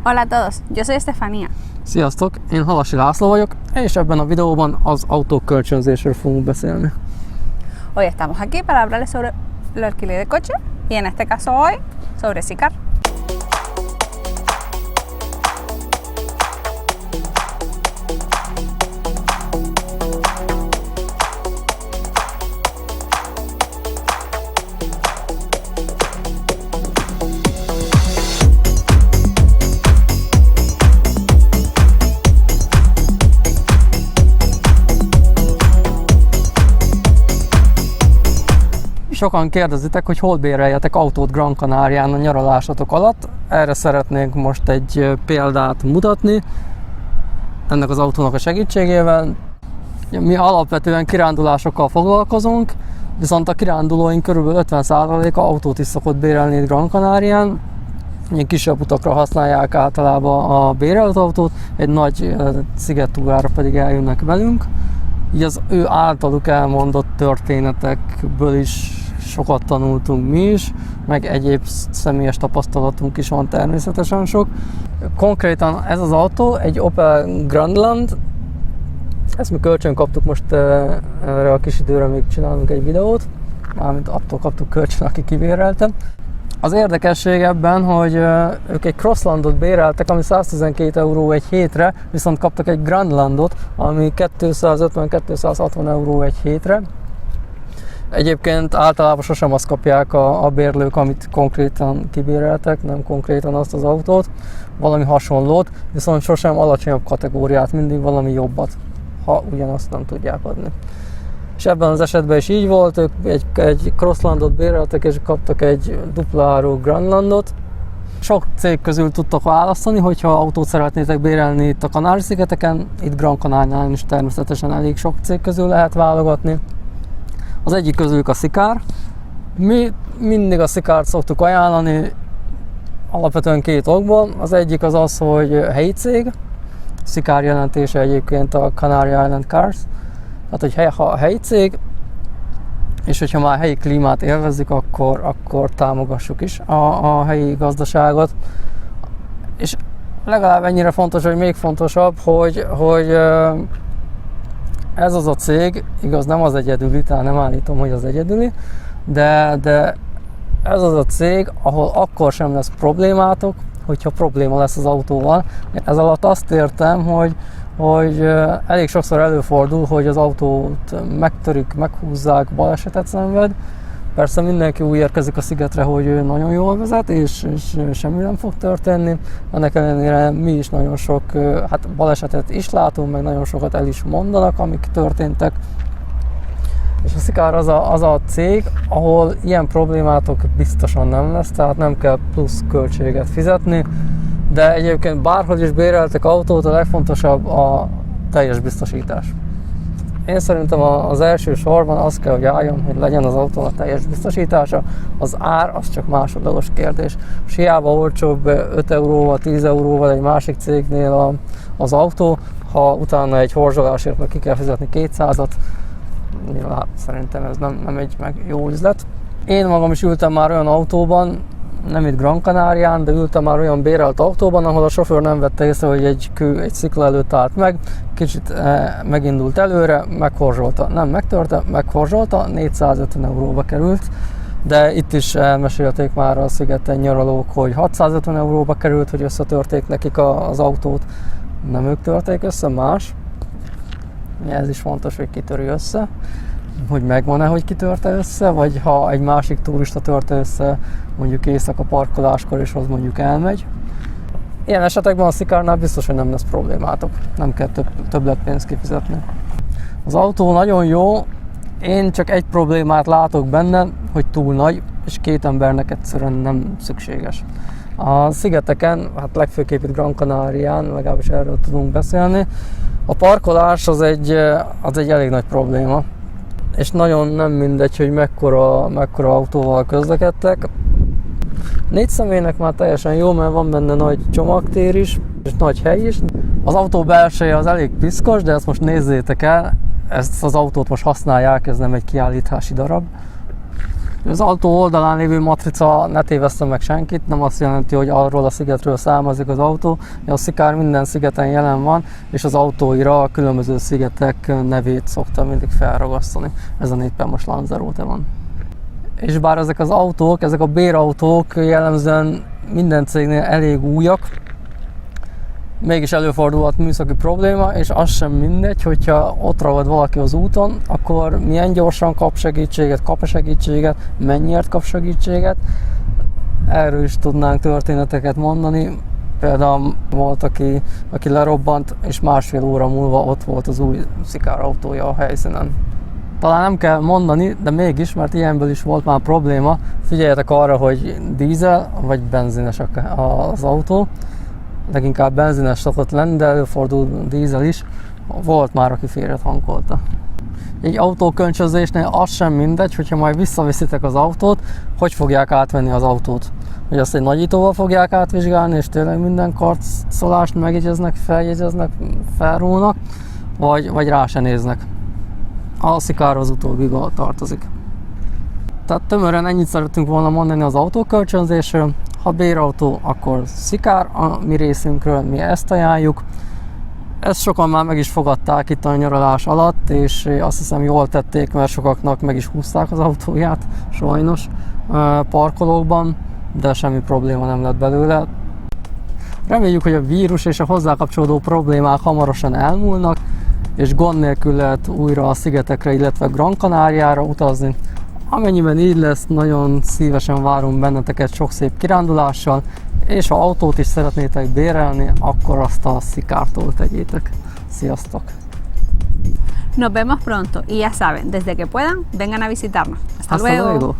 Hola a todos, yo soy Estefanía. Sziasztok, én Halasi László vagyok, és ebben a videóban az autók kölcsönzésről fogunk beszélni. Hoy estamos aquí para hablarles sobre el alquiler de coche y en este caso hoy sobre Sicar. Sokan kérdezitek, hogy hol béreljetek autót Gran Canarián a nyaralásatok alatt. Erre szeretnénk most egy példát mutatni ennek az autónak a segítségével. Mi alapvetően kirándulásokkal foglalkozunk, viszont a kirándulóink kb. 50%-a autót is szokott bérelni Gran Canarián. Ilyen kisebb utakra használják általában a bérelt autót, egy nagy szigettúrára pedig eljönnek velünk. Így az ő általuk elmondott történetekből is sokat tanultunk mi is, meg egyéb személyes tapasztalatunk is van természetesen sok. Konkrétan ez az autó egy Opel Grandland, ezt mi kölcsön kaptuk most erre a kis időre, még csinálunk egy videót, mármint attól kaptuk kölcsön, aki kibéreltem. Az érdekesség ebben, hogy ők egy Crosslandot béreltek, ami 112 euró egy hétre, viszont kaptak egy Grandlandot, ami 250-260 euró egy hétre. Egyébként általában sosem azt kapják a bérlők, amit konkrétan kibéreltek, nem konkrétan azt az autót, valami hasonlót, viszont sosem alacsonyabb kategóriát, mindig valami jobbat, ha ugyanazt nem tudják adni. És ebben az esetben is így volt, ők egy Crosslandot béreltek és kaptak egy dupla áru Grandlandot. Sok cég közül tudtak választani, hogyha autót szeretnétek bérelni itt a Kanári-szigeteken, itt Gran Canarián is természetesen elég sok cég közül lehet válogatni. Az egyik közülük a Sicar. Mi mindig a Sicart szoktuk ajánlani, alapvetően két okból. Az egyik az az, hogy helyi cég. Sicar jelentése egyébként a Canary Island Cars. Tehát, hogy ha helyi cég, és hogyha már helyi klímát élvezik, akkor támogassuk is a helyi gazdaságot. És legalább ennyire fontos, hogy még fontosabb, hogy ez az a cég, igaz, nem az egyedüli, tehát nem állítom, hogy az egyedüli, de ez az a cég, ahol akkor sem lesz problémátok, hogyha probléma lesz az autóval. Ez alatt azt értem, hogy elég sokszor előfordul, hogy az autót megtörik, meghúzzák, balesetet szenved. Persze mindenki úgy érkezik a szigetre, hogy ő nagyon jól vezet, és semmi nem fog történni. Ennek ellenére mi is nagyon sok balesetet is látunk, meg nagyon sokat el is mondanak, amik történtek. És a Sicar az a cég, ahol ilyen problémátok biztosan nem lesz, tehát nem kell plusz költséget fizetni. De egyébként bárhogy is béreltek autót, a legfontosabb a teljes biztosítás. Én szerintem az első sorban az kell, hogy álljon, hogy legyen az autónak teljes biztosítása. Az ár az csak másodlagos kérdés. És hiába olcsóbb 5 euróval, 10 euróval egy másik cégnél az autó, ha utána egy horzsolásért meg ki kell fizetni 200-at, nyilván szerintem ez nem egy jó üzlet. Én magam is ültem már olyan autóban, nem itt Gran Canarián, de ültem már olyan bérelt autóban, ahol a sofőr nem vette észre, hogy egy kő egy szikla előtt állt meg, kicsit megindult előre, meghorzsolta. Nem megtörte, meghorzsolta, 450 euróba került, de itt is elmesélték már a szigeten nyaralók, hogy 650 euróba került, hogy összetörték nekik az autót. Nem ők törték össze, más. Ez is fontos, hogy kitöri össze, hogy megvan-e, hogy kitörte össze, vagy ha egy másik turista törte össze, mondjuk éjszaka parkoláskor, és az mondjuk elmegy. Ilyen esetekben a Sicarnál biztos, hogy nem lesz problémátok, nem kell többletpénzt kifizetni. Az autó nagyon jó, én csak egy problémát látok benne, hogy túl nagy, és két embernek egyszerűen nem szükséges. A szigeteken, legfőképp itt Gran Canarián, legalábbis erről tudunk beszélni, a parkolás az egy elég nagy probléma. És nagyon nem mindegy, hogy mekkora autóval közlekedtek. 4 személynek már teljesen jó, mert van benne nagy csomagtér is, és nagy hely is. Az autó belseje az elég piszkos, de ezt most nézzétek el, ezt az autót most használják, ez nem egy kiállítási darab. Az autó oldalán lévő matrica ne téveszte meg senkit, nem azt jelenti, hogy arról a szigetről származik az autó. A Szikár minden szigeten jelen van, és az autóira a különböző szigetek nevét szokta mindig felragasztani. Ezen éppen most Lanzarote van. És bár ezek az autók, ezek a bérautók jellemzően minden cégnél elég újak, mégis előfordulhat műszaki probléma, és az sem mindegy, hogyha ott ragad valaki az úton, akkor milyen gyorsan kap segítséget, mennyiért kap segítséget. Erről is tudnánk történeteket mondani. Például volt, aki lerobbant, és másfél óra múlva ott volt az új Szikár autója a helyszínen. Talán nem kell mondani, de mégis, mert ilyenből is volt már probléma. Figyeljetek arra, hogy dízel vagy benzines az autó. Leginkább benzines szokott lenni, de előfordul dízel is. Volt már, aki félre tankolta. Egy autóköncsözésnél az sem mindegy, hogyha majd visszaviszitek az autót, hogy fogják átvenni az autót. Hogy azt egy nagyítóval fogják átvizsgálni, és tényleg minden karcolást megjegyeznek, feljegyeznek, felrúlnak, vagy rá se néznek. A Szikár az utóbbiba tartozik. Tehát tömören ennyit szeretünk volna mondani az autókölcsönzésről. Ha bérautó, akkor Szikár a mi részünkről, mi ezt ajánljuk. Ezt sokan már meg is fogadták itt a nyaralás alatt, és azt hiszem jól tették, mert sokaknak meg is húzták az autóját, sajnos, parkolókban, de semmi probléma nem lett belőle. Reméljük, hogy a vírus és a hozzá kapcsolódó problémák hamarosan elmúlnak, és gond nélkül lehet újra a szigetekre, illetve Gran Canariára utazni. Amennyiben így lesz, nagyon szívesen várunk benneteket sok szép kirándulással, és ha autót is szeretnétek bérelni, akkor azt a Szikártól tegyétek. Sziasztok! Nos vemos pronto y ya saben, desde que puedan, vengan a visitarnos. Hasta luego.